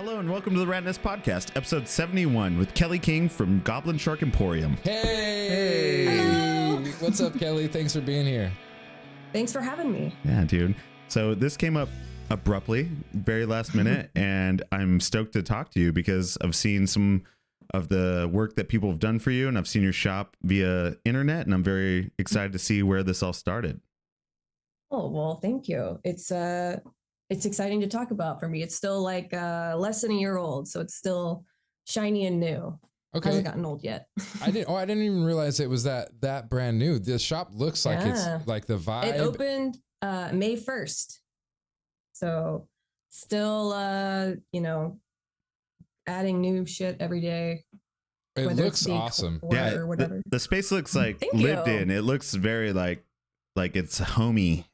Hello and welcome to the Radness Podcast, episode 71 with Kelly King from Goblin Shark Emporium. Hey! What's up, Kelly? Thanks for being here. Thanks for having me. Yeah, dude. So this came up abruptly, very last minute, and I'm stoked to talk to you because I've seen some of the work that people have done for you, and I've seen your shop via internet, and I'm very excited to see where this all started. Oh, well, thank you. It's exciting to talk about for me. It's still like less than a year old, so it's still shiny and new. Okay. Hasn't gotten old yet. I didn't even realize it was that brand new. The shop looks like it's like the vibe. It opened May 1st. So still adding new shit every day. It looks awesome. Yeah, or whatever. The space looks like lived in. It looks very like it's homey.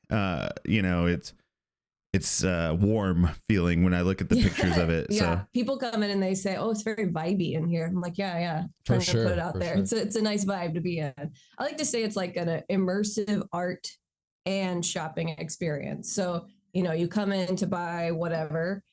It's warm feeling when I look at the pictures of it. Yeah, So people come in and they say, "Oh, it's very vibey in here." I'm like, "Yeah." For Trying sure, to put it out there. Sure. It's a nice vibe to be in. I like to say it's like an immersive art and shopping experience. So you come in to buy whatever,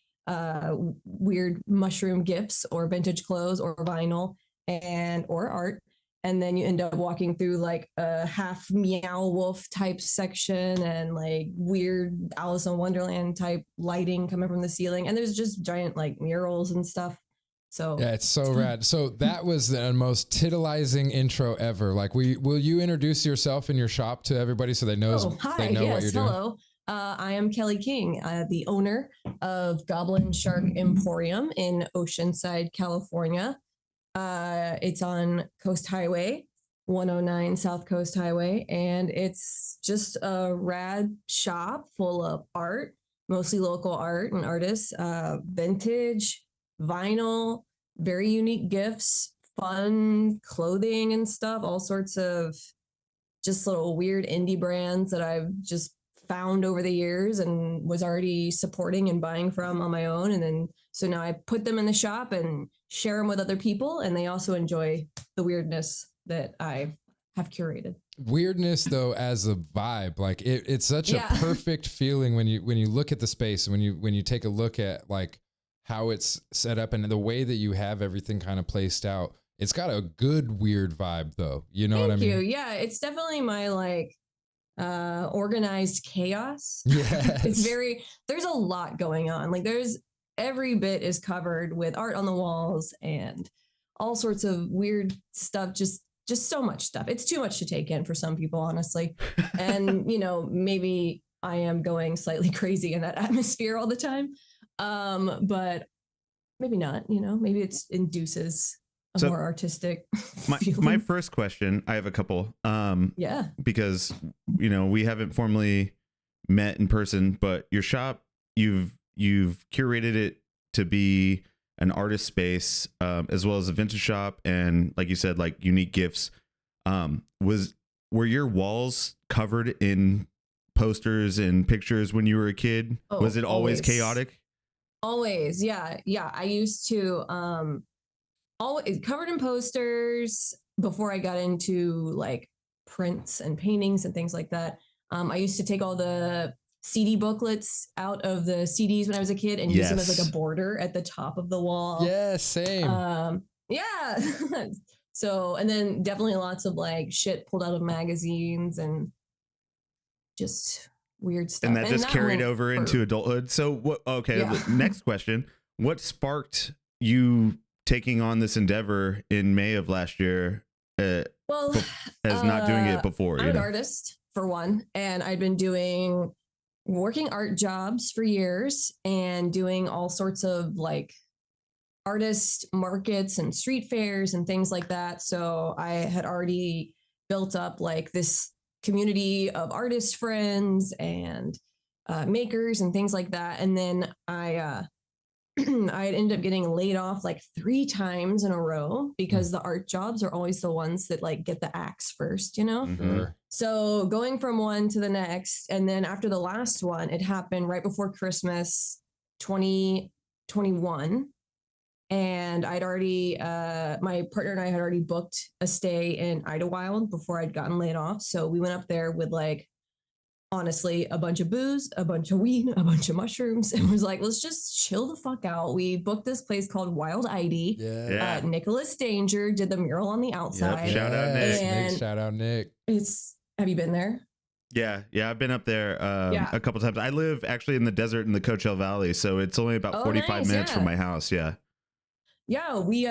weird mushroom gifts or vintage clothes or vinyl or art. And then you end up walking through like a half meow wolf type section and like weird Alice in Wonderland type lighting coming from the ceiling. And there's just giant like murals and stuff. So yeah, it's so rad. So that was the most titillizing intro ever. Like, will you introduce yourself and your shop to everybody so they know what you're doing? Hello. I am Kelly King, the owner of Goblin Shark Emporium in Oceanside, California. It's on Coast Highway, 109 South Coast Highway, and it's just a rad shop full of art, mostly local art and artists, vintage, vinyl, very unique gifts, fun clothing and stuff, all sorts of just little weird indie brands that I've just found over the years and was already supporting and buying from on my own. And then, so now I put them in the shop and share them with other people. And they also enjoy the weirdness that I have curated. Weirdness though, as a vibe, like it's such a perfect feeling when you look at the space and when you take a look at like how it's set up and the way that you have everything kind of placed out. It's got a good weird vibe though. You know what I mean? Thank you. Yeah. It's definitely my like, organized chaos. Yes. There's a lot going on. Like every bit is covered with art on the walls and all sorts of weird stuff. Just so much stuff. It's too much to take in for some people, honestly. And, maybe I am going slightly crazy in that atmosphere all the time. But maybe not, maybe it induces a more artistic my first question, I have a couple, because we haven't formally met in person, but your shop, you've curated it to be an artist space, as well as a vintage shop, and like you said, like unique gifts. Were your walls covered in posters and pictures when you were a kid? Was it always chaotic? Always. Yeah. I used to always covered in posters before I got into like prints and paintings and things like that. I used to take all the CD booklets out of the CDs when I was a kid and use them as like a border at the top of the wall. Yeah, same. Yeah. So, and then definitely lots of like shit pulled out of magazines and just weird stuff. And that just carried over into adulthood. So what, next question. What sparked you taking on this endeavor in May of last year, as not doing it before? I'm an artist for one, and I'd been working art jobs for years and doing all sorts of like artist markets and street fairs and things like that. So I had already built up like this community of artist friends and makers and things like that. And then I'd end up getting laid off like 3 times in a row because the art jobs are always the ones that like get the axe first, Mm-hmm. So going from one to the next. And then after the last one, it happened right before Christmas 2021. And I'd already, my partner and I had already booked a stay in Idlewild before I'd gotten laid off. So we went up there with like honestly a bunch of booze, a bunch of weed, a bunch of mushrooms, and was like, let's just chill the fuck out. We booked this place called Wild ID. Yeah. Nicholas Danger did the mural on the outside. Yep. Shout out Nick. And shout out Nick. Have you been there? Yeah, I've been up there a couple times. I live actually in the desert in the Coachella Valley, so it's only about 45 minutes from my house. Yeah, we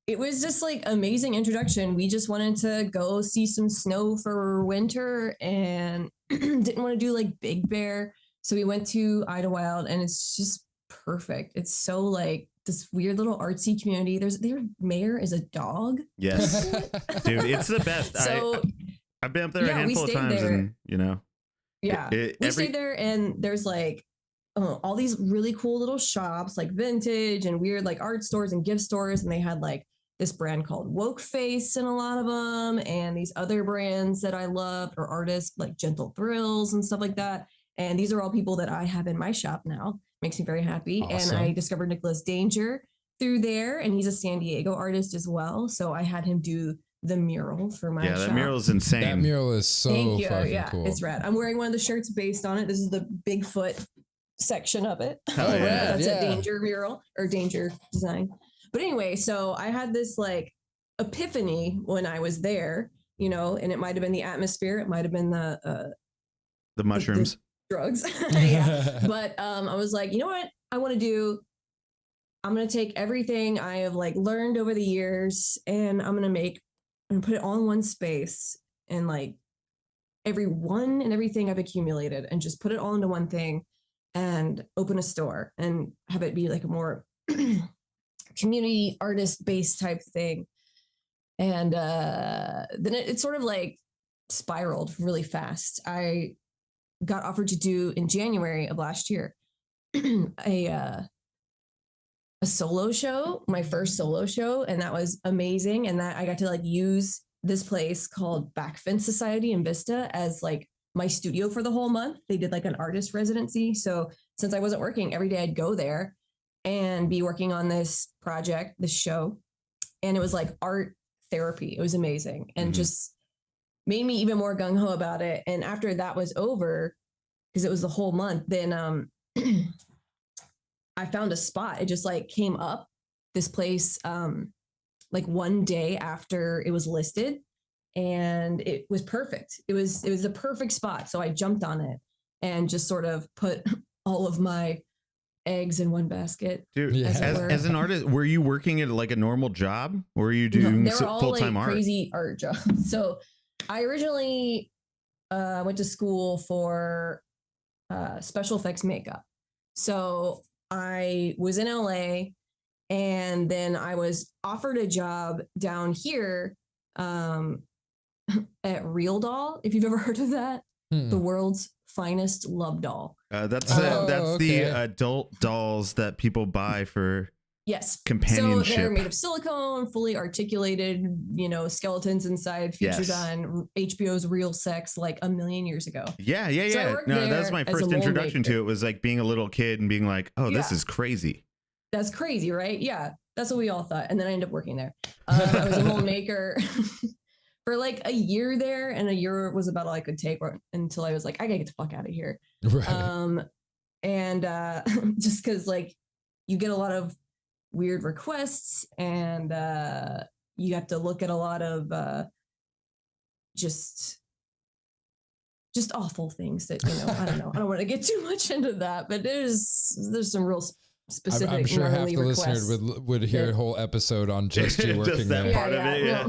it was just like amazing introduction. We just wanted to go see some snow for winter and didn't want to do like Big Bear, so we went to Idlewild, and it's just perfect. It's so like this weird little artsy community. Their mayor is a dog. Yes, dude, it's the best. So. I've been up there a handful of times, there. And we stayed there, and there's like all these really cool little shops, like vintage and weird like art stores and gift stores, and they had like this brand called Woke Face in a lot of them, and these other brands that I loved or artists like Gentle Thrills and stuff like that. And these are all people that I have in my shop now. Makes me very happy. Awesome. And I discovered Nicholas Danger through there, and he's a San Diego artist as well. So I had him do the mural for my shop. That mural is insane. That mural is so fucking cool. It's rad. I'm wearing one of the shirts based on it. This is the Bigfoot section of it. That's a Danger mural or Danger design. But anyway, so I had this like epiphany when I was there, and it might have been the atmosphere. It might have been the mushrooms, the drugs. Yeah. But I was like, you know what I want to do? I'm going to take everything I have like learned over the years, and I'm going to put it all in one space, and like everyone and everything I've accumulated, and just put it all into one thing and open a store and have it be like a more community artist based type thing. And then it sort of like spiraled really fast. I got offered to do in January of last year a solo show, my first solo show, and that was amazing. And that I got to like use this place called Backfence Society in Vista as like my studio for the whole month. They did like an artist residency. So since I wasn't working every day, I'd go there and be working on this project, this show. And it was like art therapy. It was amazing, and just made me even more gung-ho about it. And after that was over, because it was the whole month, then I found a spot. It just like came up, this place, like one day after it was listed, and it was perfect. It was the perfect spot. So I jumped on it and just sort of put all of my eggs in one basket. Dude, as an artist, were you working at like a normal job, or were you doing full-time art? Crazy art jobs. So I originally went to school for special effects makeup. So I was in LA, and then I was offered a job down here at Real Doll, if you've ever heard of that. The world's finest love doll. That's the adult dolls that people buy for companionship. So they're made of silicone, fully articulated, skeletons inside, featured on HBO's Real Sex like a million years ago. Yeah. No, that's my first introduction to it, was like being a little kid and being like, oh, this is crazy. That's crazy, right? Yeah, that's what we all thought. And then I ended up working there. I was a mold maker for like a year there, and a year was about all I could take until I was like, I gotta get the fuck out of here. Right. And just because like you get a lot of weird requests, and you have to look at a lot of just awful things that, I don't know. I don't want to get too much into that, but there's some real specific. I'm sure half the listeners would hear a whole episode on just you working just that there. Part of it, yeah.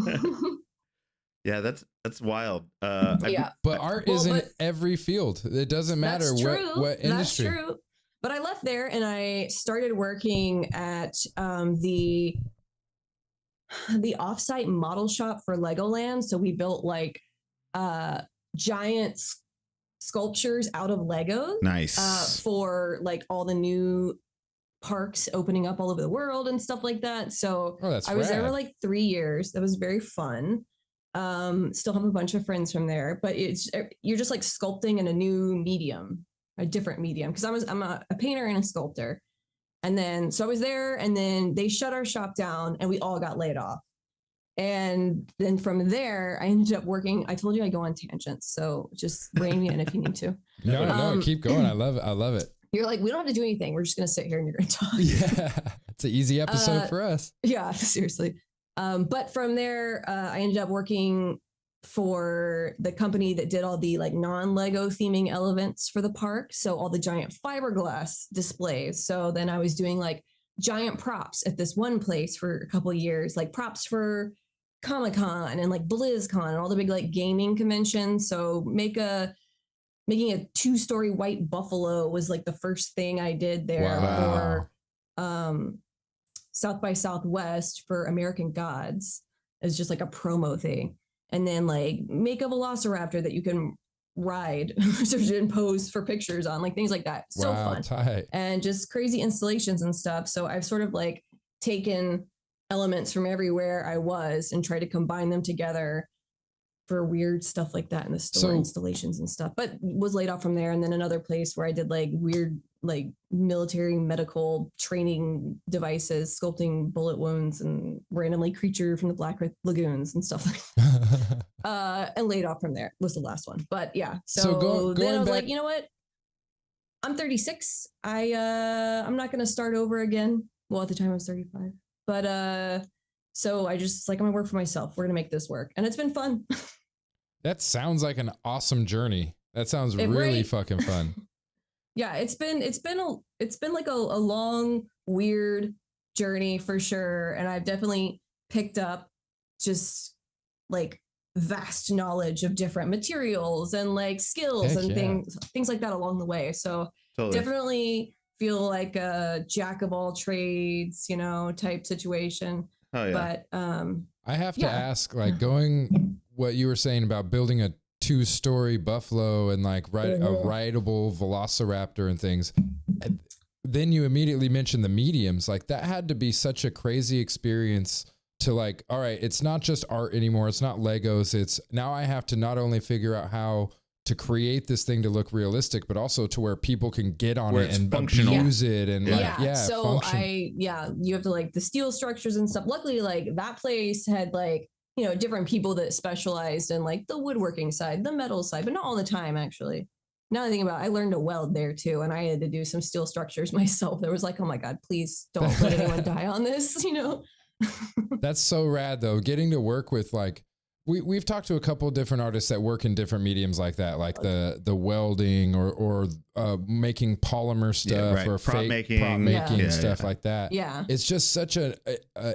Yeah, that's wild. But art is in every field. It doesn't matter what industry. That's true. But I left there and I started working at the offsite model shop for Legoland. So we built like giant sculptures out of Legos. Nice. For like all the new parks opening up all over the world and stuff like that. So I was there for like 3 years. That was very fun. Still have a bunch of friends from there, but you're just like sculpting in a new medium, a different medium. Cause I'm a painter and a sculptor. And then, so I was there, and then they shut our shop down and we all got laid off. And then from there, I ended up working. I told you I go on tangents, so just rein me in if you need to. No, keep going. I love it. You're like, we don't have to do anything. We're just going to sit here and you're going to talk. Yeah, it's an easy episode for us. Yeah, seriously. But from there, I ended up working for the company that did all the like non-Lego theming elements for the park. So all the giant fiberglass displays. So then I was doing like giant props at this one place for a couple of years, like props for Comic-Con and like BlizzCon and all the big like gaming conventions. So making a 2-story white buffalo was like the first thing I did there for South by Southwest for American Gods. It's just like a promo thing. And then like make a velociraptor that you can ride and pose for pictures on, like things like that. So fun. Tight. And just crazy installations and stuff. So I've sort of like taken elements from everywhere I was and tried to combine them together for weird stuff like that in the store, installations and stuff, but was laid off from there. And then another place where I did like weird, like military medical training devices, sculpting bullet wounds and randomly creature from the Black Lagoons and stuff like that. And laid off from there was the last one. But yeah. So then I was like, you know what? I'm 36. I'm not going to start over again. Well, at the time I was 35, but, so I just like, I'm gonna work for myself. We're gonna make this work. And it's been fun. That sounds like an awesome journey. That sounds really fucking fun. Yeah, it's been like a long, weird journey for sure. And I've definitely picked up just like vast knowledge of different materials and like skills things like that along the way. So definitely feel like a jack of all trades, type situation. Oh, yeah. But I have to ask, like, going what you were saying about building a 2-story buffalo and like a rideable velociraptor and things. And then you immediately mentioned the mediums. Like that had to be such a crazy experience to like, all right, it's not just art anymore. It's not Legos. It's now I have to not only figure out how to create this thing to look realistic, but also to where people can get on it and use it and so function. You have to like the steel structures and stuff. Luckily, like that place had like, different people that specialized in like the woodworking side, the metal side, but not all the time actually. Now I think about it, I learned to weld there too. And I had to do some steel structures myself. There was like, oh my God, please don't let anyone die on this, That's so rad though. Getting to work with like, we've talked to a couple of different artists that work in different mediums like that, like the welding or making polymer stuff or prop making stuff like that. Yeah. It's just such a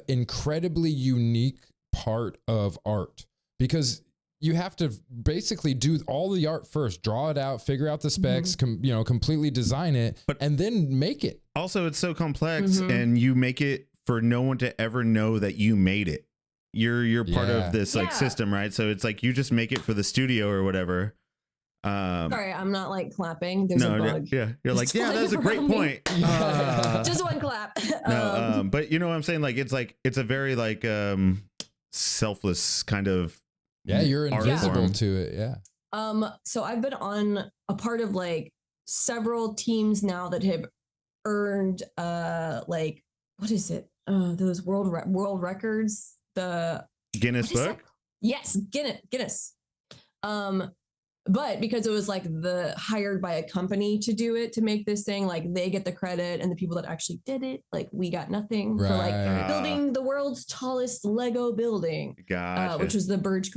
incredibly unique part of art because you have to basically do all the art first, draw it out, figure out the specs, completely design it, and then make it. Also, it's so complex and you make it for no one to ever know that you made it. You're part of this like system, right? So it's like you just make it for the studio or whatever. Sorry, I'm not like clapping. There's a bug. Yeah, you're like, that's a great point. Just one clap. But you know what I'm saying? Like it's a very like selfless kind of you're invisible to it. Yeah. So I've been on a part of like several teams now that have earned like what is it? Those world records. The Guinness Book? Yes, Guinness. But because it was like hired by a company to do it, to make this thing, like they get the credit and the people that actually did it, like we got nothing for like building the world's tallest Lego building, which was the Burj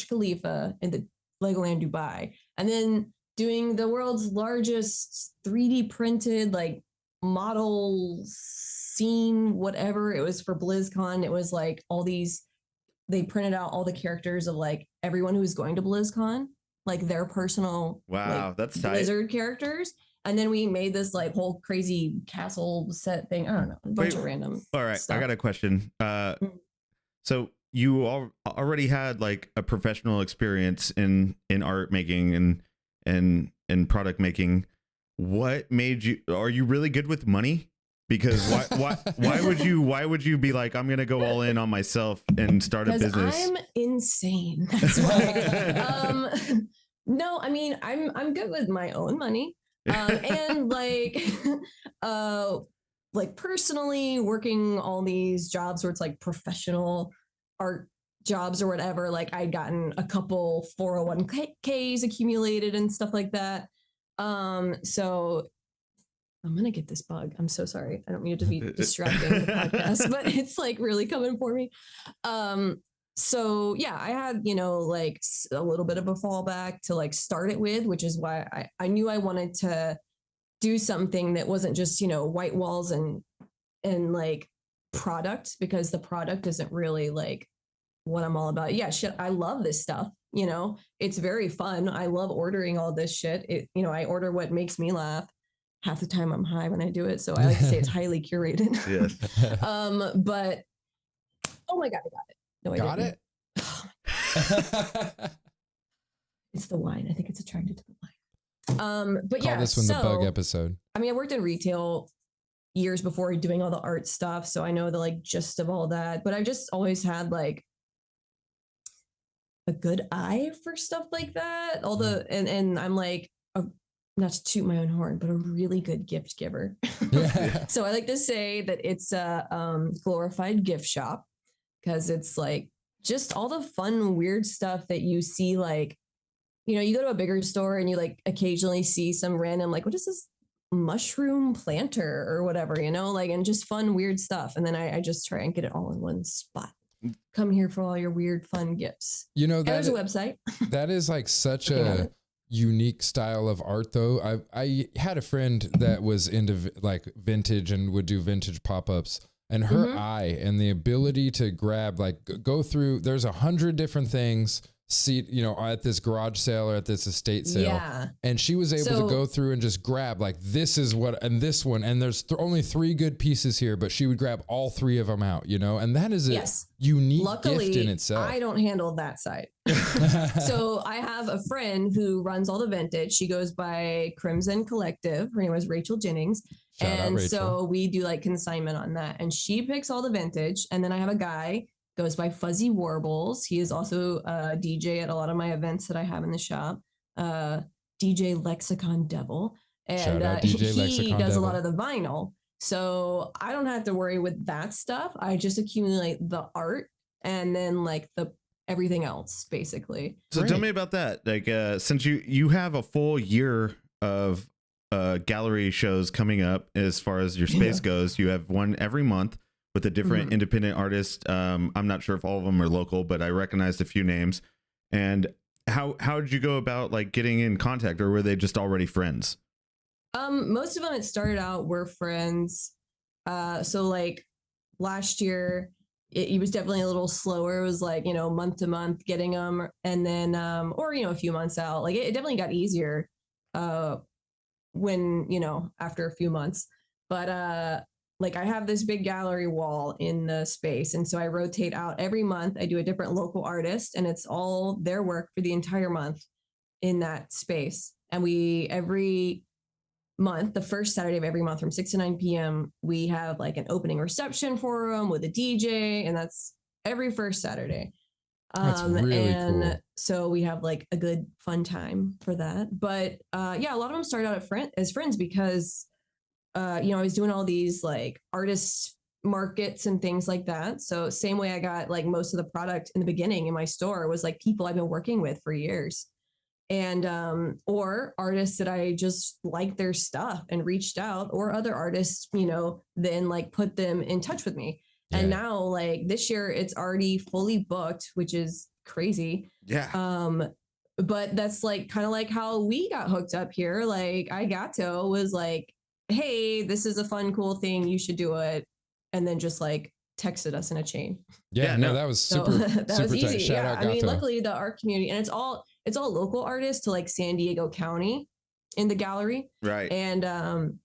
Khalifa in the Legoland Dubai. And then doing the world's largest 3D printed like model scene, whatever it was for BlizzCon. It was like they printed out all the characters of like everyone who was going to BlizzCon, like their personal that's tight. Blizzard characters. And then we made this like whole crazy castle set thing. I don't know, a bunch of random. All right, stuff. I got a question. So you already had like a professional experience in art making and product making. What made you? Are you really good with money? Because why would you be like, I'm gonna go all in on myself and start a business? I'm insane. That's why. No, I mean I'm good with my own money. And like personally working all these jobs where it's like professional art jobs or whatever, like I'd gotten a couple 401ks accumulated and stuff like that. So I'm going to get this bug. I'm so sorry. I don't mean it to be distracting the podcast, but it's like really coming for me. So yeah, I had, like a little bit of a fallback to like start it with, which is why I knew I wanted to do something that wasn't just, white walls and like product, because the product isn't really like what I'm all about. Yeah, shit, I love this stuff. It's very fun. I love ordering all this shit. I order what makes me laugh. Half the time I'm high when I do it. So I like to say it's highly curated. Yes. But oh my God, I got it. No, I got didn't. it. It's the wine. I think it's attracted to the wine. But Call yeah, this one the bug episode. I mean, I worked in retail years before doing all the art stuff. So I know the like gist of all that, but I've just always had like a good eye for stuff like that. And I'm like, not to toot my own horn, but a really good gift giver. Yeah. So I like to say that it's a glorified gift shop, because it's like just all the fun, weird stuff that you see. Like, you go to a bigger store and you like occasionally see some random, like, what is this mushroom planter or whatever, like, and just fun, weird stuff. And then I just try and get it all in one spot. Come here for all your weird, fun gifts. There's a website. That is like such a unique style of art though. I had a friend that was into like vintage and would do vintage pop-ups, and her eye and the ability to grab, like go through, there's 100 different things, see, at this garage sale or at this estate sale. Yeah. And she was able to go through and just grab like, this is what, and this one, and there's only 3 good pieces here, but she would grab all 3 of them out, and that is a unique gift in itself. I don't handle that side. So I have a friend who runs all the vintage. She goes by Crimson Collective. Her name is Rachel Jennings. Shout out, Rachel. So we do like consignment on that. And she picks all the vintage. And then I have a guy goes by Fuzzy Warbles. He is also a DJ at a lot of my events that I have in the shop. DJ Lexicon Devil. And he does a lot of the vinyl. So I don't have to worry with that stuff. I just accumulate the art and then like everything else basically. So tell me about that. Like, since you have a full year of gallery shows coming up, as far as your space goes, you have one every month with a different independent artist. I'm not sure if all of them are local, but I recognized a few names. And how did you go about like getting in contact, or were they just already friends? Most of them, it started out were friends. So like last year, it was definitely a little slower. It was like, month to month getting them. And then, or, a few months out, like it definitely got easier, when, after a few months, but, like I have this big gallery wall in the space. And so I rotate out every month. I do a different local artist, and it's all their work for the entire month in that space. And every month, the first Saturday of every month from 6 to 9 p.m., we have like an opening reception for them with a DJ. And that's every first Saturday. That's really cool. So we have like a good fun time for that. But yeah, a lot of them started out as friends because I was doing all these like artist markets and things like that. So same way I got like most of the product in the beginning in my store was like people I've been working with for years, and or artists that I just liked their stuff and reached out, or other artists, then like put them in touch with me. Yeah. And now like this year it's already fully booked, which is crazy. Yeah. But that's like kind of like how we got hooked up here. Like Igato was like, hey, this is a fun, cool thing. You should do it. And then just like texted us in a chain. Yeah, no, that was super, that super was easy. tight. Shout out I mean, Gato. luckily the art community, and it's all local artists to like San Diego County in the gallery. Right. And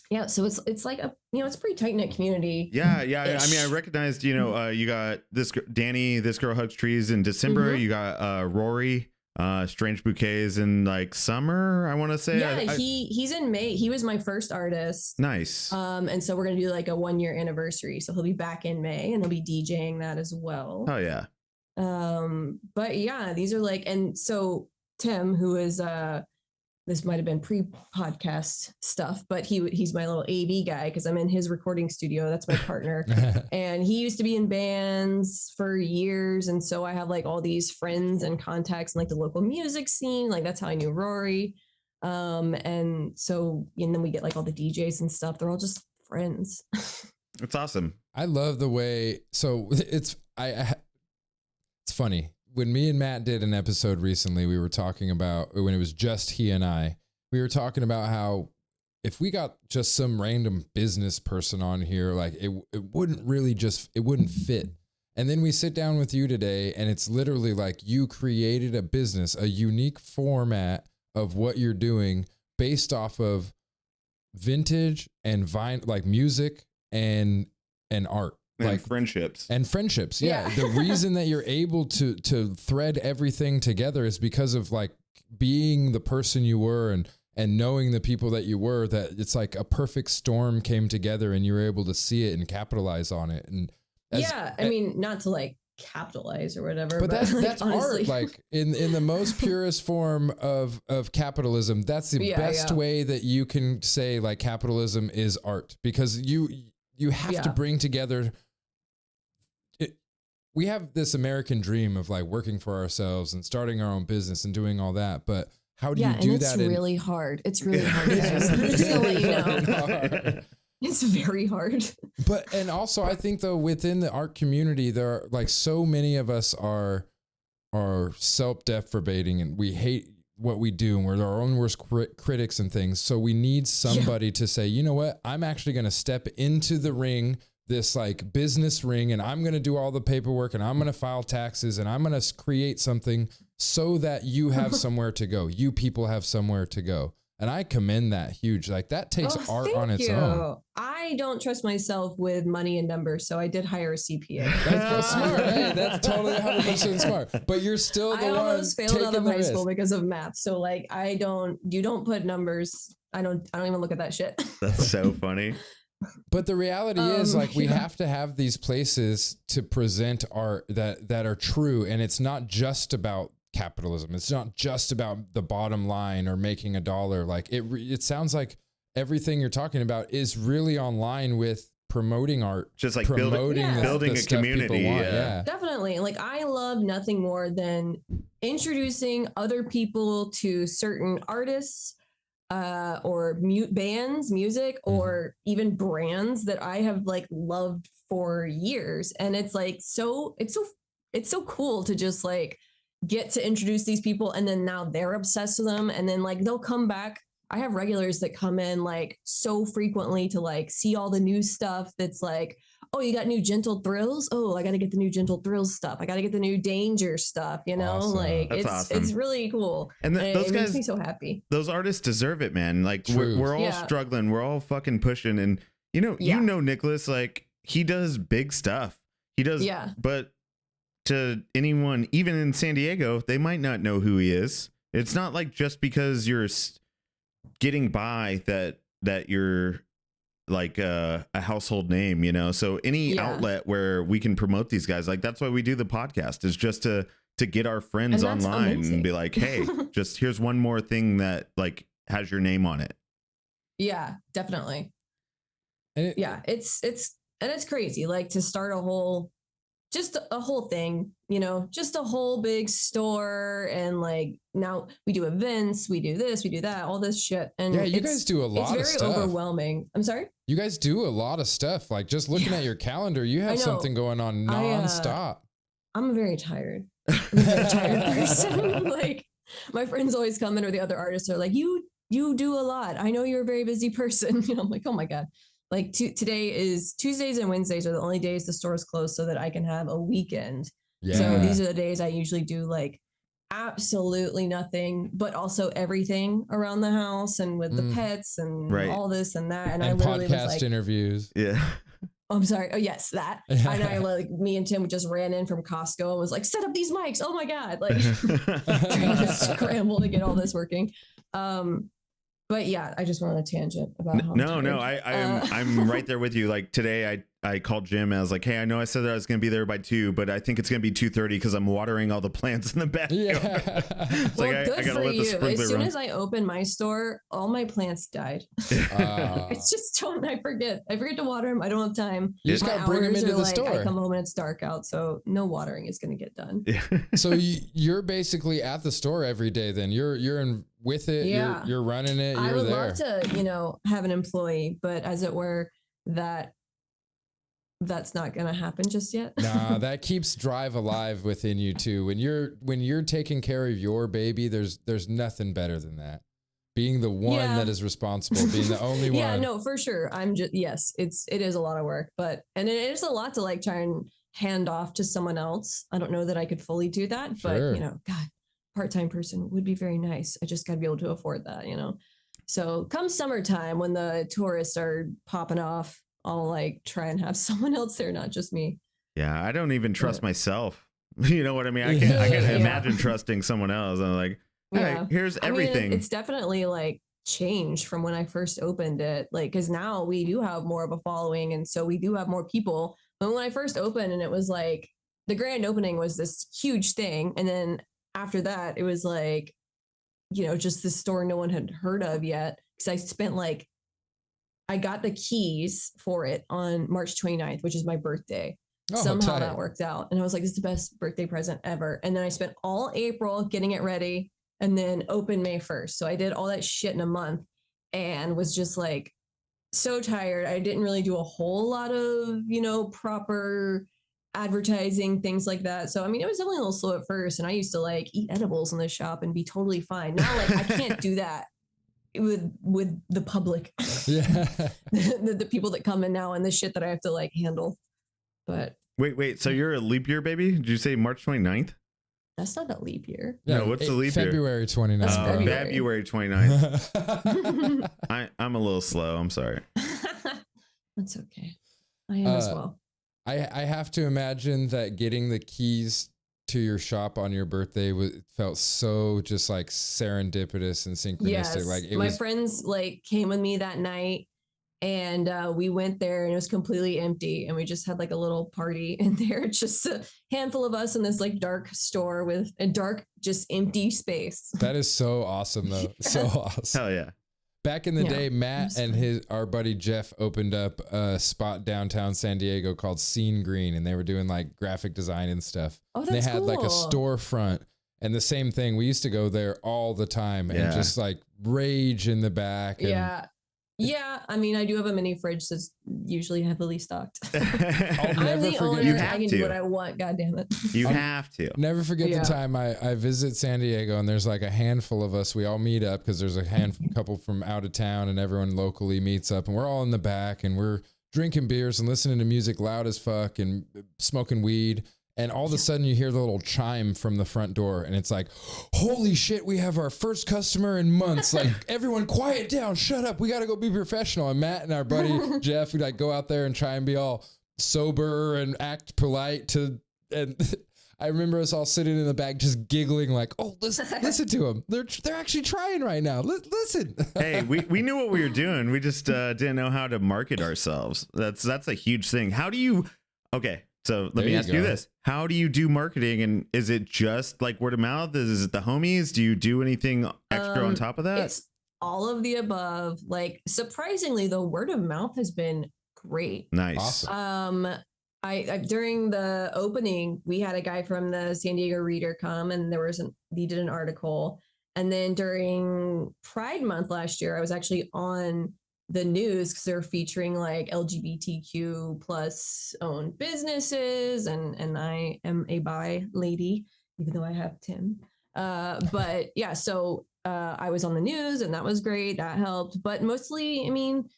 yeah, so it's like it's a pretty tight knit community. Yeah. I mean, I recognized, you got this Danny, This Girl Hugs Trees in December. You got Rory, Strange Bouquets in like summer, I want to say. Yeah, he's in May. He was my first artist. Nice. And so we're gonna do like a 1-year anniversary. So he'll be back in May, and he'll be DJing that as well. Oh yeah. But yeah, these are like, and so Tim, who is this might have been pre-podcast stuff, but he's my little AV guy because I'm in his recording studio. That's my partner. And he used to be in bands for years. And so I have like all these friends and contacts in like the local music scene. Like that's how I knew Rory. And so, and then we get like all the DJs and stuff. They're all just friends. It's awesome. I love the way, so it's funny. When me and Matt did an episode recently, we were talking about, when it was just he and I, we were talking about how if we got just some random business person on here, like it wouldn't really it wouldn't fit. And then we sit down with you today and it's literally like you created a business, a unique format of what you're doing based off of vintage and like music and art. Like friendships. Yeah. The reason that you're able to thread everything together is because of like being the person you were and knowing the people that you were, that it's like a perfect storm came together and you were able to see it and capitalize on it. And I mean, not to like capitalize or whatever, but that's honestly, art. Like in the most purest form of capitalism, that's the best way that you can say like capitalism is art, because you have to bring together. We have this American dream of like working for ourselves and starting our own business and doing all that. But how do you do that? It's really hard. It's really hard. Just to let you know. It's very hard. But, and also I think though, within the art community, there are like so many of us are self-deprecating and we hate what we do and we're our own worst critics and things. So we need somebody to say, you know what, I'm actually going to step into the ring, this like business ring, and I'm going to do all the paperwork and I'm going to file taxes and I'm going to create something so that you have somewhere to go. You people have somewhere to go. And I commend that huge. Like that takes art on its own. I don't trust myself with money and numbers, so I did hire a CPA. That's smart. Hey, that's totally 100% smart. But you're still the one. I almost failed out of high school because of math. So like, you don't put numbers. I don't even look at that shit. That's so funny. But the reality is like we have to have these places to present art that are true. And it's not just about capitalism. It's not just about the bottom line or making $1. Like it sounds like everything you're talking about is really online with promoting art, just like building a community. Yeah, definitely. Like I love nothing more than introducing other people to certain artists, or bands, music, or even brands that I have like loved for years. And it's like, it's so cool to just like get to introduce these people, and then now they're obsessed with them, and then like they'll come back. I have regulars that come in like so frequently to like see all the new stuff that's like, oh, you got new Gentle Thrills? Oh, I got to get the new Gentle Thrills stuff. I got to get the new Danger stuff, you know? Awesome. Like That's awesome. It's really cool. And those it guys makes me so happy. Those artists deserve it, man. Like we're all struggling. We're all fucking pushing. And you know, Nicholas, like he does big stuff. He does. Yeah. But to anyone, even in San Diego, they might not know who he is. It's not like just because you're getting by that you're like a household name, you know? So any outlet where we can promote these guys, like that's why we do the podcast, is just to get our friends online and be like, hey, just here's one more thing that like has your name on it. Yeah, definitely. And it's crazy. Like to start a whole thing, you know, just a whole big store. And like now we do events, we do this, we do that, all this shit. And yeah, you guys do a lot of stuff. It's very overwhelming. I'm sorry? You guys do a lot of stuff. Like just looking at your calendar, you have something going on nonstop. I'm very tired. I'm a very tired person. Like my friends always come in, or the other artists are like, you do a lot. I know you're a very busy person. You know, I'm like, oh my God. Like today is Tuesdays and Wednesdays are the only days the store is closed so that I can have a weekend. Yeah. So these are the days I usually do like absolutely nothing, but also everything around the house and with the pets and all this and that. And I literally podcast was like, interviews. Yeah. Oh, I'm sorry. Oh yes, that. And I like me and Tim just ran in from Costco and was like, set up these mics. Oh my God. Like trying to scramble to get all this working. But yeah, I just went on a tangent about how I'm right there with you. Like today I called Jim and I was like, hey, I know I said that I was going to be there by 2, but I think it's going to be 2:30 because I'm watering all the plants in the backyard. Yeah. Well, like, good for you. As soon as I opened my store, all my plants died. It's just I forget to water them. I don't have time. You just got to bring them into the store. I come home and it's dark out, so no watering is going to get done. So you're basically at the store every day then. You're in with it. Yeah. You're running it. You're I would there. love to, have an employee, but as it were, that's not going to happen just yet. Nah, that keeps drive alive within you too. When you're taking care of your baby, there's nothing better than that. Being the one that is responsible, being the only one. Yeah, no, for sure. It is a lot of work, and it is a lot to like try and hand off to someone else. I don't know that I could fully do that, but God, part-time person would be very nice. I just got to be able to afford that, So come summertime when the tourists are popping off, I'll like try and have someone else there, not just me. Yeah, I don't even trust myself. You know what I mean? I can't imagine trusting someone else. I'm like, hey, here's everything. I mean, it's definitely like changed from when I first opened it. Like, because now we do have more of a following, and so we do have more people. But when I first opened, and it was like the grand opening was this huge thing, and then after that, it was like, just this store no one had heard of yet. Because I got the keys for it on March 29th, which is my birthday. Somehow that worked out. And I was like, this is the best birthday present ever. And then I spent all April getting it ready and then opened May 1st. So I did all that shit in a month and was just like so tired. I didn't really do a whole lot of, proper advertising, things like that. So, I mean, it was definitely a little slow at first. And I used to like eat edibles in the shop and be totally fine. Now, like, I can't do that with the public. Yeah. the people that come in now and the shit that I have to like handle. But wait. So you're a leap year baby? Did you say March 29th? That's not a leap year. No, what's the leap year? February 29th. February 29th. I'm a little slow. I'm sorry. That's okay. I am as well. I have to imagine that getting the keys to your shop on your birthday felt so just like serendipitous and synchronistic. Yes. Like my friends like came with me that night, and we went there and it was completely empty, and we just had like a little party in there, just a handful of us in this like dark store with a dark, just empty space. That is so awesome though. So awesome. Hell yeah. Back in the day, Matt and our buddy Jeff opened up a spot downtown San Diego called Scene Green, and they were doing like graphic design and stuff. Oh, that's They had cool. like a storefront, and the same thing. We used to go there all the time and just like rage in the back. And, yeah. I mean, I do have a mini fridge that's usually heavily stocked. I'll I'm never the forget. owner. I can do what I want. God damn it. You have to. Never forget the time I visit San Diego, and there's like a handful of us. We all meet up because there's a couple from out of town, and everyone locally meets up, and we're all in the back, and we're drinking beers and listening to music loud as fuck and smoking weed. And all of a sudden you hear the little chime from the front door, and it's like, holy shit, we have our first customer in months. Like, everyone quiet down, shut up. We got to go be professional. And Matt and our buddy Jeff, we like go out there and try and be all sober and act polite and I remember us all sitting in the back just giggling like, oh, listen to them. They're actually trying right now. Listen. Hey, we knew what we were doing. We just didn't know how to market ourselves. That's a huge thing. How do you, so let me ask you this. How do you do marketing? And is it just like word of mouth? Is it the homies? Do you do anything extra on top of that? It's all of the above. Like, surprisingly, the word of mouth has been great. Nice. Awesome. I during the opening, we had a guy from the San Diego Reader come, and he did an article. And then during Pride Month last year, I was actually on the news because they're featuring like LGBTQ plus owned businesses, and I am a bi lady, even though I have Tim. But yeah, so I was on the news, and that was great. That helped. But mostly, I mean,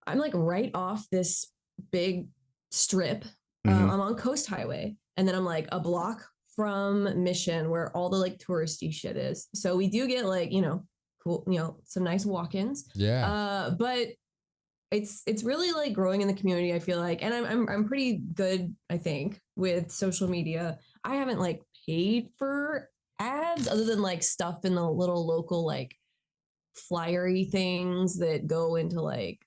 I'm like right off this big strip. I'm on Coast Highway, and then I'm like a block from Mission, where all the like touristy shit is. So we do get like, cool, some nice walk-ins. Yeah. But it's really like growing in the community, I feel like. And I'm pretty good, I think, with social media. I haven't like paid for ads other than like stuff in the little local like flyery things that go into like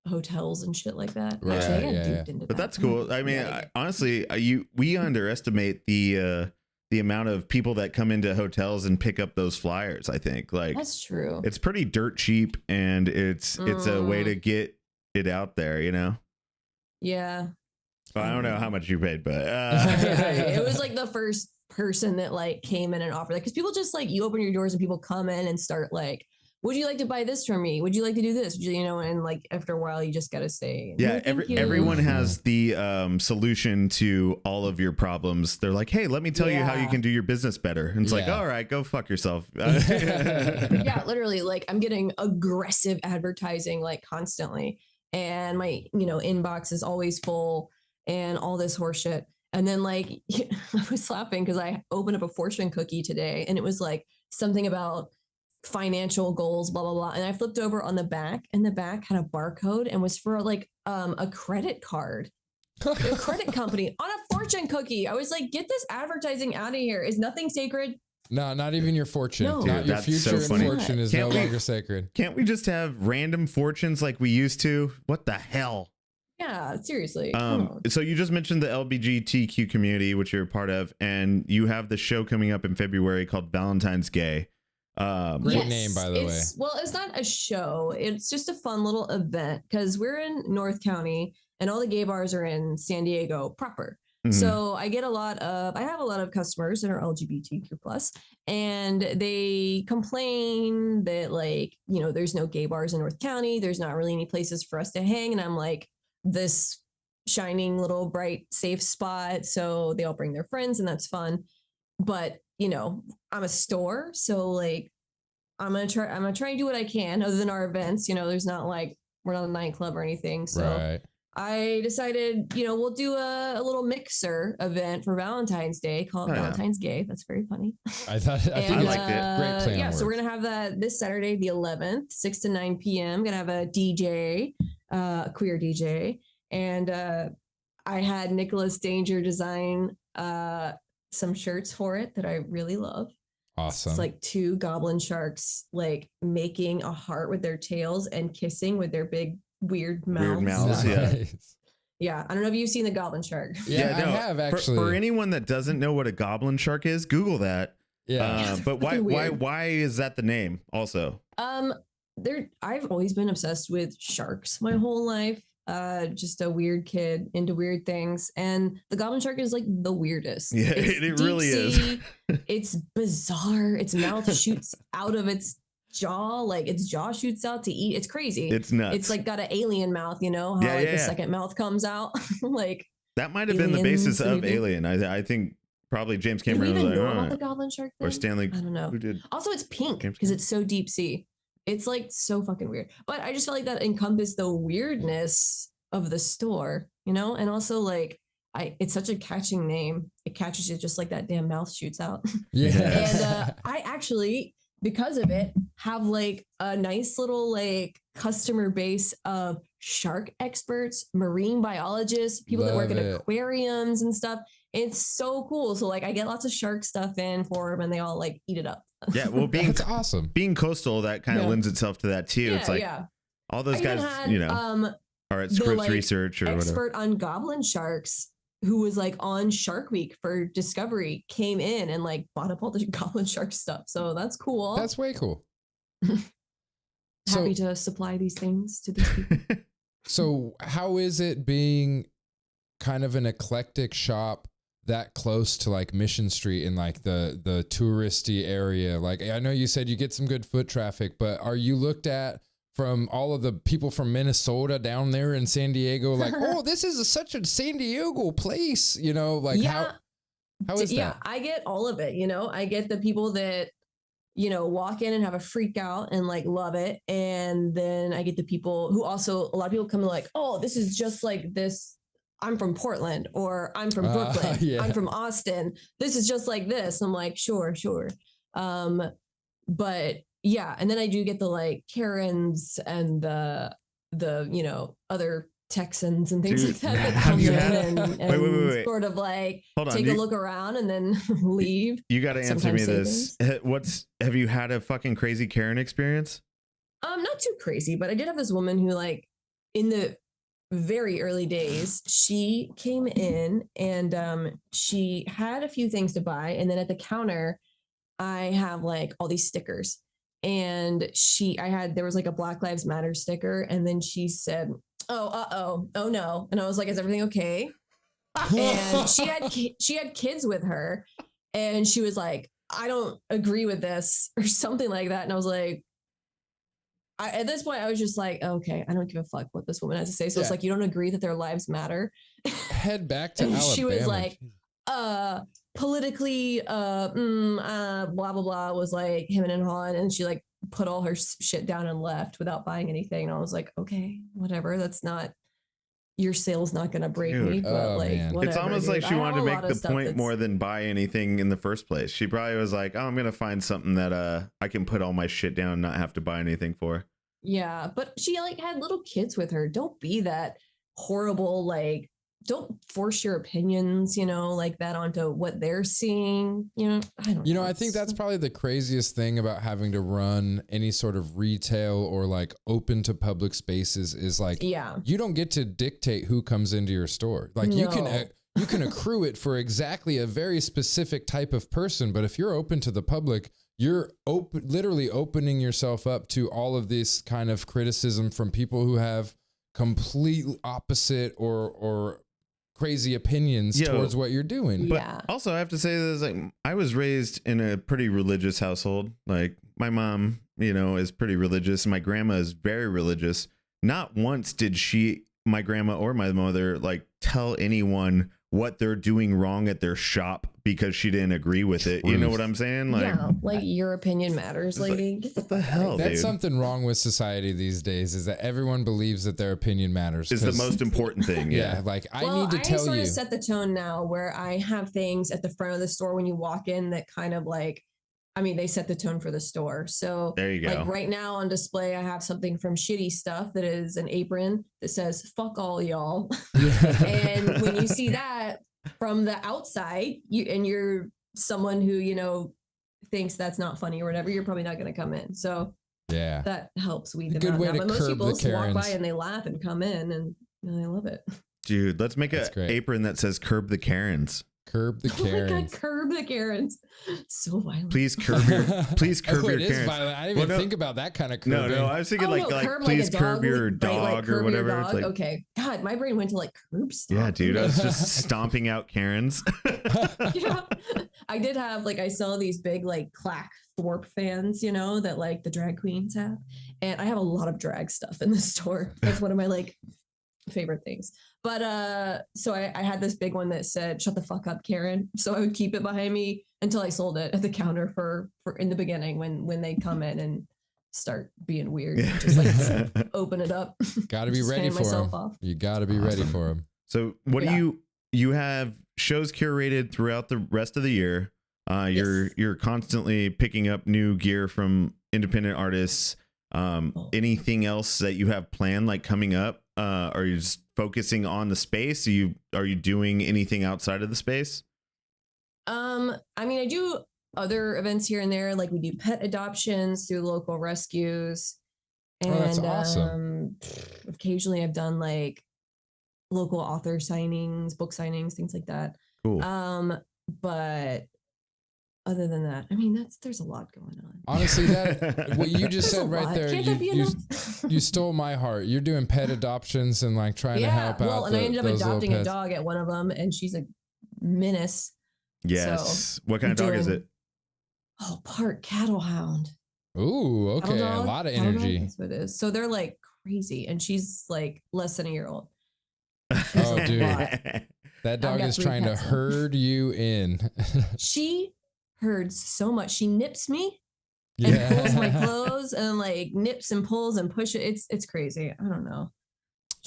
hotels and shit like that. Right, Actually, I got duped into but that. that's cool. I mean, honestly, we underestimate the amount of people that come into hotels and pick up those flyers. I think like that's true. It's pretty dirt cheap, and it's a way to get it out there, you know? Yeah. Well, I don't know how much you paid, but it was like the first person that like came in and offered, like, because people just like, you open your doors and people come in and start like, would you like to buy this from me? Would you like to do this? You know, and like after a while, you just got to say, yeah. Everyone has the solution to all of your problems. They're like, hey, let me tell you how you can do your business better. And it's like, all right, go fuck yourself. Yeah, literally. Like I'm getting aggressive advertising like constantly, and my inbox is always full and all this horseshit. And then like I was laughing because I opened up a fortune cookie today, and it was like something about financial goals, blah blah blah, and I flipped over on the back, and the back had a barcode and was for like a credit card, a credit company on a fortune cookie. I was like, get this advertising out of here. Is nothing sacred? No, not even your fortune. No. Not Dude, your that's future so and funny. fortune is no longer sacred. Can't we just have random fortunes like we used to? What the hell? Yeah, seriously. So you just mentioned the LGBTQ community, which you're a part of, and you have the show coming up in February called Valentine's Gay. Great name, by the way. Well, it's not a show. It's just a fun little event because we're in North County and all the gay bars are in San Diego proper. Mm-hmm. So I have a lot of customers that are LGBTQ plus, and they complain that like, there's no gay bars in North County. There's not really any places for us to hang. And I'm like, this shining little bright safe spot, so they all bring their friends and that's fun. But I'm a store, so like I'm gonna try and do what I can other than our events. There's not like, we're not a nightclub or anything, so I decided we'll do a little mixer event for Valentine's Day called Valentine's Gay. That's very funny. I liked it. Great plan. Yeah, so we're gonna have that this Saturday the 11th, 6 to 9 p.m. Gonna have a DJ, queer DJ, and I had Nicholas Danger design some shirts for it that I really love. Awesome. It's like two goblin sharks like making a heart with their tails and kissing with their big weird mouths. Weird mouths, yeah. Yeah, I don't know if you've seen the goblin shark. Yeah, no, I have actually. For anyone that doesn't know what a goblin shark is, Google that. Yeah. But why is that the name also? I've always been obsessed with sharks my whole life. Just a weird kid into weird things, and the goblin shark is like the weirdest. Yeah, it really is. It's bizarre. Its mouth shoots out of its jaw, like its jaw shoots out to eat. It's crazy. It's nuts. It's like got an alien mouth, how the second mouth comes out. Like that might have been the basis of Alien. I think probably James Cameron was like, about the goblin shark thing? Or Stanley. I don't know. Who did? Also, it's pink because it's so deep sea. It's like so fucking weird. But I just felt like that encompassed the weirdness of the store, and also like it's such a catching name. It catches you just like that damn mouth shoots out. Yeah. And I actually, because of it, have like a nice little like customer base of shark experts, marine biologists, people that work in aquariums and stuff. It's so cool. So like I get lots of shark stuff in for them and they all like eat it up. Yeah, well, that's awesome. Being coastal, that kind of lends itself to that too. It's like all those guys, are at Scripps Research or whatever. Expert on goblin sharks who was like on Shark Week for Discovery came in and like bought up all the goblin shark stuff. So that's cool. That's way cool. Happy to supply these things to these people. So how is it being kind of an eclectic shop that close to like Mission Street in like the touristy area? Like, I know you said you get some good foot traffic, but are you looked at from all of the people from Minnesota down there in San Diego? Like, oh, this is such a San Diego place, like how is that? Yeah, I get all of it. I get the people that, walk in and have a freak out and like love it. And then I get the people who also, a lot of people come like, oh, this is just like this. I'm from Portland, or I'm from Brooklyn. Yeah. I'm from Austin. This is just like this. I'm like, sure. But yeah. And then I do get the like Karens and the other Texans and things like that come in and wait. Sort of like take a look around and then leave. You got to answer me this. Have you had a fucking crazy Karen experience? Not too crazy, but I did have this woman who, like, in the very early days, she came in and she had a few things to buy, and then at the counter, I have like all these stickers. And there was like a Black Lives Matter sticker, and then she said, oh no. And I was like, is everything okay? And she had kids with her, and she was like, I don't agree with this, or something like that. And I was like, at this point, I was just like, okay, I don't give a fuck what this woman has to say. So it's like, you don't agree that their lives matter. Head back to Alabama. She was like, politically, blah, blah, blah, was like him and Han. And she like put all her shit down and left without buying anything. And I was like, okay, whatever. That's not, your sale's not going to break me. But like, whatever, it's almost like she wanted to make the point more than buy anything in the first place. She probably was like, oh, I'm going to find something that I can put all my shit down and not have to buy anything for. Yeah, but she like had little kids with her. Don't be that horrible, like, don't force your opinions, like that onto what they're seeing. I don't know. I think that's probably the craziest thing about having to run any sort of retail or like open to public spaces is like, you don't get to dictate who comes into your store. Like you can accrue it for exactly a very specific type of person. But if you're open to the public, you're literally opening yourself up to all of this kind of criticism from people who have completely opposite or crazy opinions towards what you're doing. But also I have to say this, like, I was raised in a pretty religious household. Like my mom, is pretty religious. My grandma is very religious. Not once did my grandma or my mother like tell anyone what they're doing wrong at their shop because she didn't agree with it. You know what I'm saying? Like your opinion matters, lady. What the hell, That's dude? something wrong with society these days, is that everyone believes that their opinion matters. Is the most important thing. Yeah. Like I need to tell you. I sort of set the tone now where I have things at the front of the store when you walk in that kind of like, they set the tone for the store. So there you go. Like right now on display, I have something from Shitty Stuff that is an apron that says "fuck all y'all," and when you see that from the outside, you're someone who thinks that's not funny or whatever, you're probably not going to come in. So that helps weed them out. But most people just walk by and they laugh and come in, and they love it. Dude, let's make an apron that says "Curb the Karens." Curb the Karens. Oh my God, curb the Karens. So violent. Please curb your Karens. Is violent. I didn't even think about that kind of curbing. No, I was thinking please curb your dog or whatever. Dog. It's like, okay. God, my brain went to like curb stop. Yeah, dude. I was just stomping out Karens. Yeah. I did have I saw these big Clack Thorpe fans, that like the drag queens have. And I have a lot of drag stuff in the store. That's one of my favorite things. But so I had this big one that said "shut the fuck up, Karen." So I would keep it behind me until I sold it at the counter for in the beginning when they come in and start being weird. Just open it up. Got to be ready for them. You got to be ready for them. So what do you have shows curated throughout the rest of the year? You're constantly picking up new gear from independent artists. Anything else that you have planned coming up? Are you just focusing on the space? Are you doing anything outside of the space? I do other events here and there. We do pet adoptions through local rescues. And that's awesome. Occasionally I've done local author signings, book signings, things like that. Cool. But other than that, there's a lot going on. Honestly, what you just said right there, you stole my heart. You're doing pet adoptions and trying to help out. And I ended up adopting a dog at one of them, and she's a menace. Yes. So what kind of dog is it? Oh, part cattle hound. Ooh, okay. A lot of energy. That's what it is. So they're crazy, and she's less than a year old. Oh, dude. That dog is trying to herd you in. She herds so much. She nips me and pulls my clothes and nips and pulls and pushes. It's crazy. I don't know.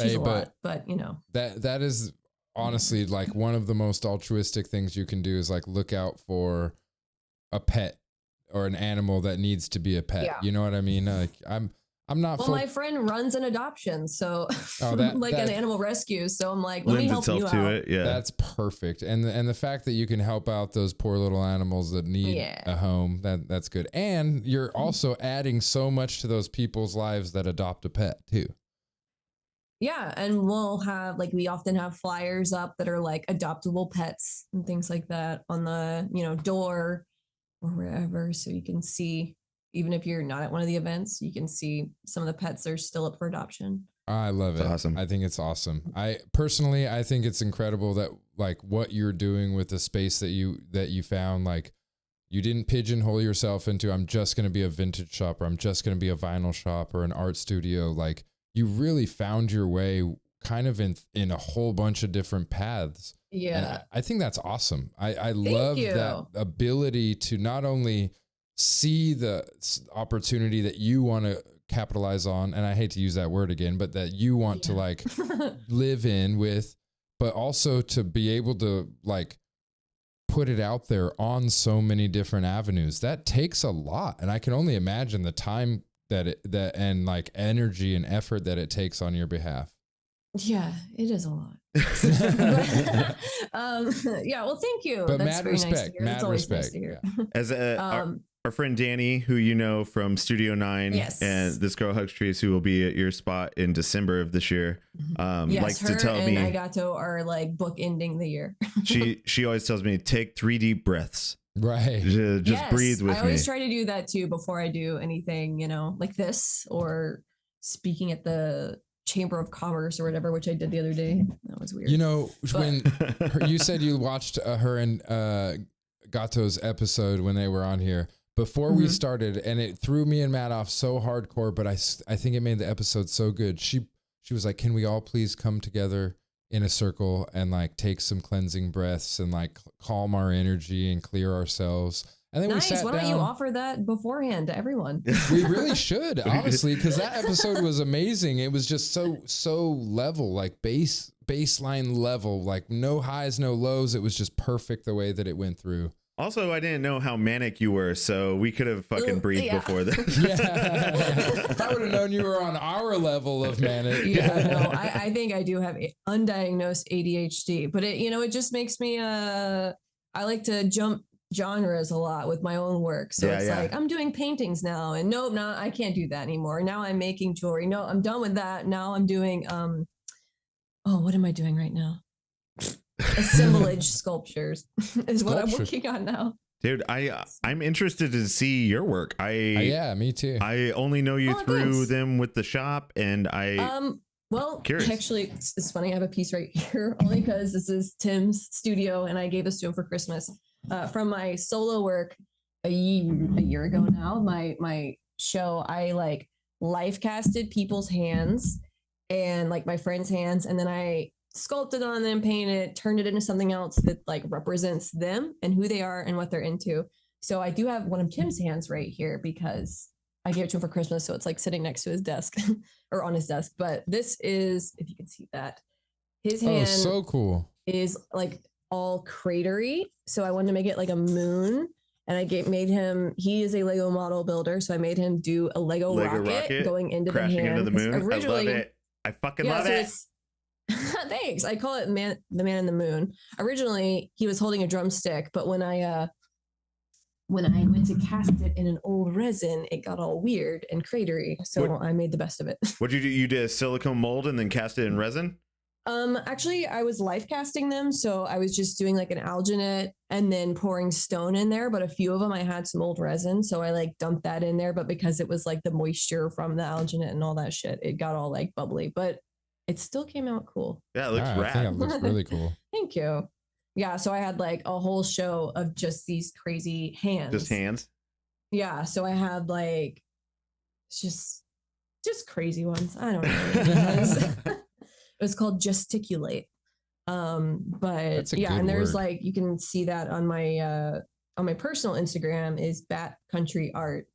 She's a lot, but that is honestly one of the most altruistic things you can do is look out for a pet or an animal that needs to be a pet. Yeah. You know what I mean? I'm not. Well, my friend runs an adoption, so an animal rescue. So I'm like, let me help you out. It. Yeah, that's perfect. And the fact that you can help out those poor little animals that need a home, that's good. And you're also adding so much to those people's lives that adopt a pet too. Yeah, and we'll have we often have flyers up that are like adoptable pets and things like that on the door or wherever, so you can see. Even if you're not at one of the events, you can see some of the pets that are still up for adoption. I love it. Awesome. I think it's awesome. I think it's incredible that what you're doing with the space that you found, you didn't pigeonhole yourself into, I'm just going to be a vintage shop, or I'm just going to be a vinyl shop or an art studio. You really found your way kind of in a whole bunch of different paths. Yeah. And I think that's awesome. I love that ability to not only see the opportunity that you want to capitalize on, and I hate to use that word again, but that you want to live in with, but also to be able to put it out there on so many different avenues. That takes a lot, and I can only imagine the time and energy and effort that it takes on your behalf. Yeah, it is a lot. Well, thank you. But that's mad respect. Nice mad respect. Nice to hear. Yeah. As our friend Danny, who you know from Studio 9, and This Girl Hugs Trees, who will be at your spot in December of this year, likes to tell me, Agato are book ending the year. she always tells me, take 3 deep breaths. Right. Just breathe with me. I always try to do that too before I do anything, like this, or speaking at the Chamber of Commerce or whatever, which I did the other day. That was weird. When you said you watched her and Gato's episode when they were on here before we started, and it threw me and Matt off so hardcore, but I think it made the episode so good. She was like, can we all please come together in a circle and take some cleansing breaths and calm our energy and clear ourselves. And then nice. We sat Why don't you offer that beforehand to everyone? We really should, honestly, because that episode was amazing. It was just so level, baseline level, no highs, no lows. It was just perfect the way that it went through. Also, I didn't know how manic you were, so we could have fucking breathed before this. If I would have known you were on our level of manic. I think I do have undiagnosed ADHD, but it just makes me, I like to jump genres a lot with my own work. So I'm doing paintings now, and I can't do that anymore. Now I'm making jewelry. No, I'm done with that. Now I'm doing, what am I doing right now? Assemblage sculptures is what I'm working on now. Dude, I'm interested to see your work. Me too. I only know you through them with the shop, and curious. Actually, it's funny. I have a piece right here only because this is Tim's studio, and I gave this to him for Christmas from my solo work a year ago now. My show, I life casted people's hands and my friends' hands, and then I sculpted on them, painted, turned it into something else that represents them and who they are and what they're into. So I do have one of Tim's hands right here because I gave it to him for Christmas. So it's sitting next to his desk or on his desk. But this is, if you can see that, his hand so cool is all cratery. So I wanted to make it like a moon. And I made him, he is a Lego model builder. So I made him do a Lego rocket going into the hand. Into the moon. I love it. I fucking love it. Thanks. I call it the man in the moon. Originally, he was holding a drumstick, but when I went to cast it in an old resin, it got all weird and cratery. So I made the best of it. What'd you do? You did a silicone mold and then cast it in resin? Actually, I was life casting them, so I was just doing an alginate and then pouring stone in there. But a few of them, I had some old resin, so I dumped that in there. But because it was the moisture from the alginate and all that shit, it got all bubbly. But it still came out cool. Yeah, it looks rad. I think it looks really cool. Thank you. Yeah, so I had a whole show of just these crazy hands. Just hands? Yeah, so I had just crazy ones. I don't know. It was called Gesticulate. But yeah, and there's word. You can see that on my personal Instagram is Bat Country Art,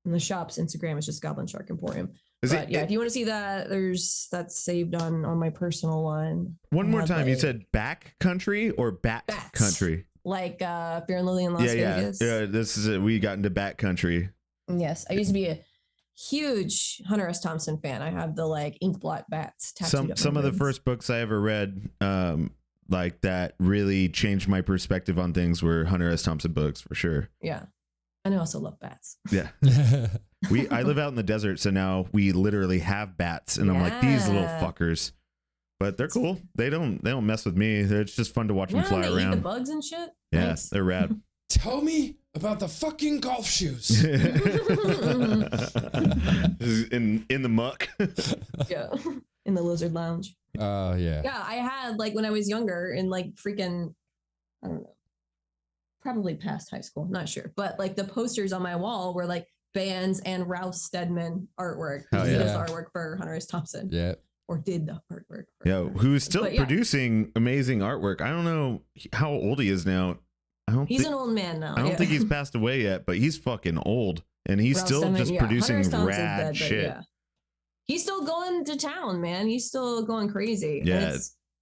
and the shop's Instagram is just Goblin Shark Emporium. If you want to see that, that's saved on my personal one. One more time, you said back country or bat country? Fear and Lily in Las Vegas. Yeah, this is it. We got into bat country. Yes, I used to be a huge Hunter S. Thompson fan. I have the like ink blot bats tattooed. Some of the first books I ever read, like that really changed my perspective on things were Hunter S. Thompson books for sure. Yeah. And I also love bats. Yeah. I live out in the desert, so now we literally have bats, and I'm like, these little fuckers. But they're cool. They don't mess with me. It's just fun to watch them fly around. Eat the bugs and shit. Yeah, nice. They're rad. Tell me about the fucking golf shoes. in the muck. Yeah. In the lizard lounge. Yeah. Yeah, I had like when I was younger and like freaking, I don't know, probably past high school, not sure. But like the posters on my wall were like bands and Ralph Steadman artwork. He did his artwork for Hunter S. Thompson. Yeah. Or did the artwork. Who's still producing amazing artwork. I don't know how old he is now. He's an old man now. I don't think he's passed away yet, but he's fucking old. And he's still just producing rad shit. Yeah. He's still going to town, man. He's still going crazy. Yeah.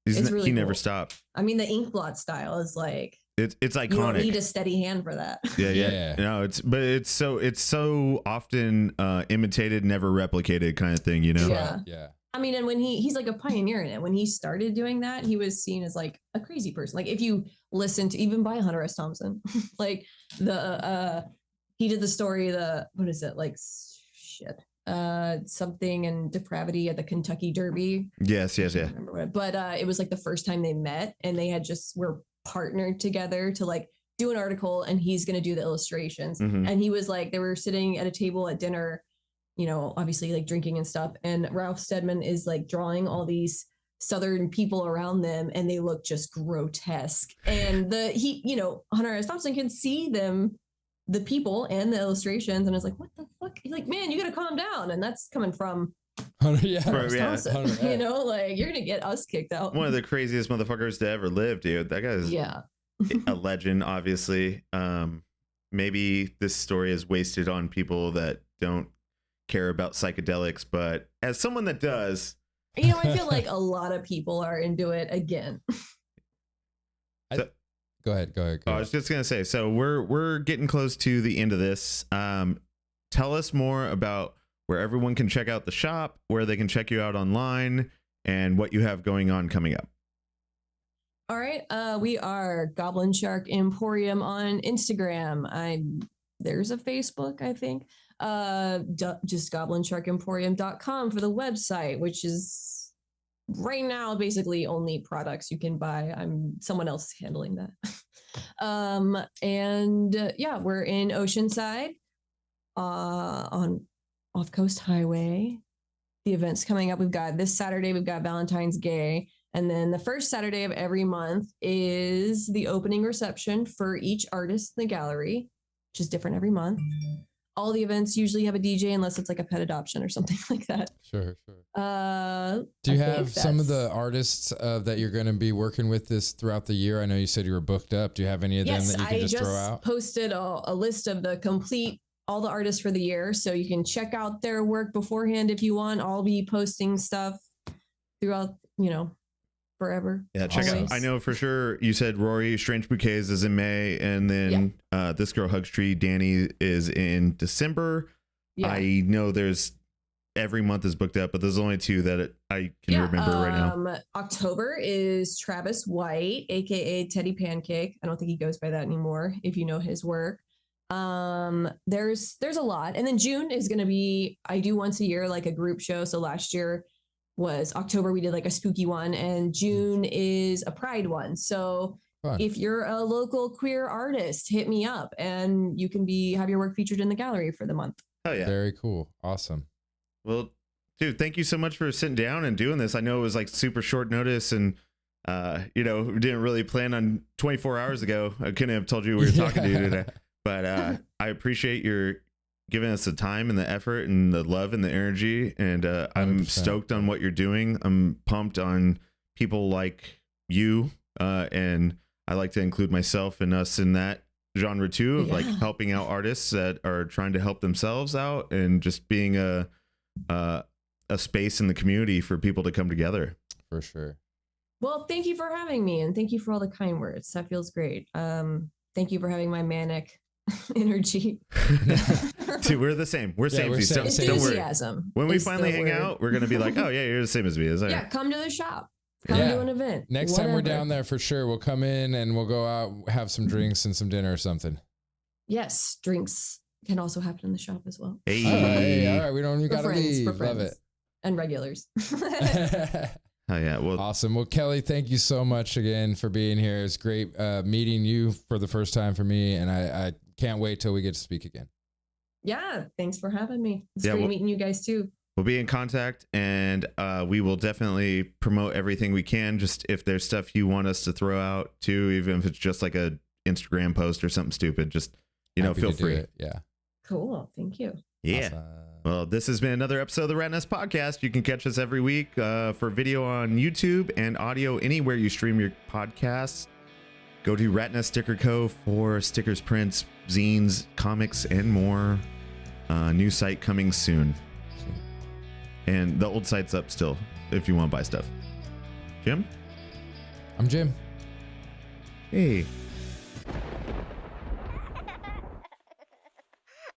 It's really he never stopped. I mean, the inkblot style is like it's iconic. You don't need a steady hand for that. Yeah. No, it's so often imitated, never replicated kind of thing, you know? Yeah. I mean, and when he's like a pioneer in it. When he started doing that, he was seen as like a crazy person. Like if you listen to even by Hunter S. Thompson, like he did the story, what is it? Like shit. Something and depravity at the Kentucky Derby. Yes. I don't remember what, but it was like the first time they met, and they had were partnered together to like do an article, and he's going to do the illustrations. Mm-hmm. And he was like, they were sitting at a table at dinner, you know, obviously like drinking and stuff. And Ralph Steadman is like drawing all these Southern people around them, and they look just grotesque. And Hunter S. Thompson can see them, the people and the illustrations, and it's like, what the fuck? He's like, man, you gotta calm down. And that's coming from Thompson. You know, like you're gonna get us kicked out. One of the craziest motherfuckers to ever live, dude. That guy's a legend, obviously. Maybe this story is wasted on people that don't care about psychedelics, but as someone that does, you know, I feel like a lot of people are into it again. Go ahead. I was just gonna say, so we're getting close to the end of this. Tell us more about where everyone can check out the shop, where they can check you out online, and what you have going on coming up. All right, we are Goblin Shark Emporium on Instagram. There's a Facebook, I think. Just goblinsharkemporium.com for the website, which is right now basically only products you can buy. Someone else handling that. We're in Oceanside on Off Coast Highway. The event's coming up. We've got this Saturday, we've got Valentine's Day. And then the first Saturday of every month is the opening reception for each artist in the gallery, which is different every month. All the events usually have a DJ unless it's like a pet adoption or something like that. Sure. Do you have some of the artists that you're going to be working with this throughout the year? I know you said you were booked up. Do you have any of them that you can just throw out? Posted a list of all the artists for the year. So you can check out their work beforehand if you want. I'll be posting stuff throughout, forever. Yeah, check out. I know for sure you said Rory Strange Bouquets is in May, and then This Girl Hugs Tree, Danny, is in December. Yeah. I know there's every month is booked up, but there's only two that I can remember right now. October is Travis White, aka Teddy Pancake. I don't think he goes by that anymore, if you know his work. There's a lot. And then June is going to be, I do once a year, like a group show. So last year was October, we did like a spooky one, and June is a pride one. So if you're a local queer artist, hit me up and you can have your work featured in the gallery for the month. Oh yeah. Very cool. Awesome. Well, dude, thank you so much for sitting down and doing this. I know it was like super short notice, and we didn't really plan on 24 hours ago. I couldn't have told you we were talking to you today, but I appreciate your giving us the time and the effort and the love and the energy. And I'm stoked on what you're doing. I'm pumped on people like you. And I like to include myself and us in that genre too, of like helping out artists that are trying to help themselves out, and just being a space in the community for people to come together. For sure. Well, thank you for having me, and thank you for all the kind words. That feels great. Thank you for having my manic energy. We're the same. We're same. We're same. Don't worry. When we is finally the hang word. out, we're gonna be like, oh yeah, you're the same as me. Yeah, come to the shop. Come to an event. Next time we're down there for sure. We'll come in and we'll go out, have some drinks and some dinner or something. Yes, drinks can also happen in the shop as well. Hey. All right. We don't. You gotta leave. Love it. And regulars. Oh yeah. Well, awesome. Well, Kelly, thank you so much again for being here. It's great meeting you for the first time for me, and I can't wait till we get to speak again. Yeah, thanks for having me. It's great meeting you guys too. We'll be in contact, and we will definitely promote everything we can. Just if there's stuff you want us to throw out too, even if it's just like a Instagram post or something stupid, just feel free. Yeah. Cool. Thank you. Yeah. Awesome. Well, this has been another episode of the Rat Nest Podcast. You can catch us every week for video on YouTube and audio anywhere you stream your podcasts. Go to Rat Nest Sticker Co. for stickers, prints, zines, comics, and more. New site coming soon. And the old site's up still if you want to buy stuff. Jim? I'm Jim. Hey.